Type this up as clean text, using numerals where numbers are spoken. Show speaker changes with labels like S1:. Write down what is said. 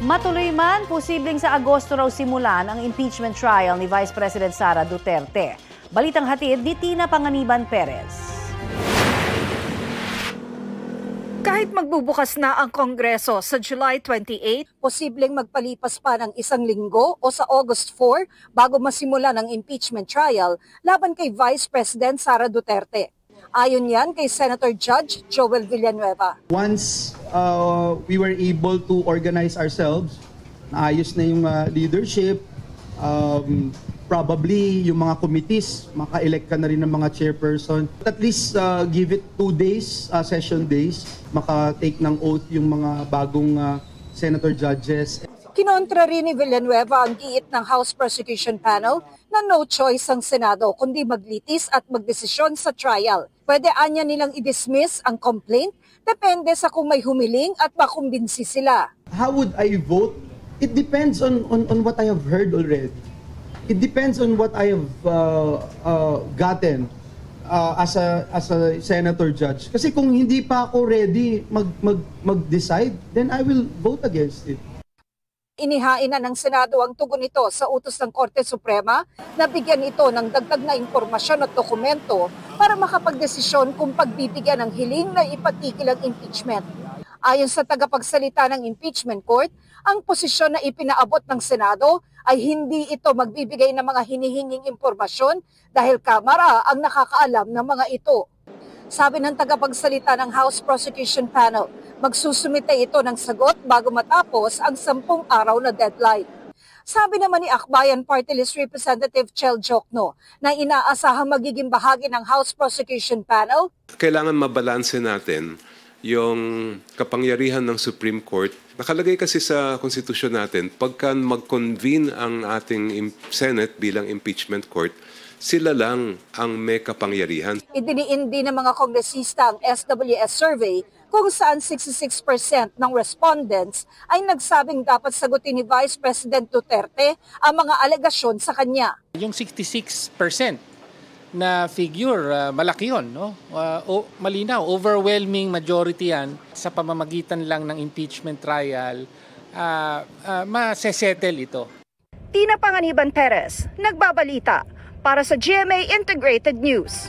S1: Matuloy man, posibleng sa Agosto raw simulan ang impeachment trial ni Vice President Sara Duterte. Balitang hatid ni Tina Panganiban Perez.
S2: Kahit magbubukas na ang Kongreso sa July 28, posibleng magpalipas pa ng isang linggo o sa August 4 bago masimulan ang impeachment trial laban kay Vice President Sara Duterte. Ayon yan kay Senator Judge Joel Villanueva.
S3: Once we were able to organize ourselves, naayos na yung leadership, probably yung mga committees, maka-elect ka na rin ng mga chairperson. At least give it 2 days, session days, maka-take ng oath yung mga bagong senator judges.
S2: Kinontra rin ni Villanueva ang giit ng House Prosecution Panel na no choice ang Senado kundi maglitis at magdesisyon sa trial. Pwede anya nilang i-dismiss ang complaint, depende sa kung may humiling at makumbinsi sila.
S3: How would I vote? It depends on what I have heard already. It depends on what I have gotten as a senator judge. Kasi kung hindi pa ako ready mag-decide, then I will vote against it.
S2: Inihain na ng Senado ang tugon nito sa utos ng Korte Suprema na bigyan ito ng dagdag na impormasyon at dokumento para makapagdesisyon kung pagbibigyan ng hiling na ipatigil ang impeachment. Ayon sa tagapagsalita ng impeachment court, ang posisyon na ipinaabot ng Senado ay hindi ito magbibigay ng mga hinihinging impormasyon dahil Kamara ang nakakaalam ng mga ito. Sabi ng tagapagsalita ng House Prosecution Panel, magsusumite ito ng sagot bago matapos ang 10 araw na deadline. Sabi naman ni Akbayan Party List Representative Chel Jokno na inaasahang magiging bahagi ng House Prosecution Panel.
S4: Kailangan mabalanse natin yung kapangyarihan ng Supreme Court. Nakalagay kasi sa konstitusyon natin, pagka mag-convene ang ating Senate bilang impeachment court, sila lang ang may kapangyarihan.
S2: Idiniin din ng mga kongresista ang SWS survey kung saan 66% ng respondents ay nagsabing dapat sagutin ni Vice President Duterte ang mga alegasyon sa kanya.
S5: Yung 66% na figure, malaki yun, no? Malinaw, overwhelming majority yan sa pamamagitan lang ng impeachment trial, masesettle ito.
S2: Tina Panganiban Perez, nagbabalita para sa GMA Integrated News.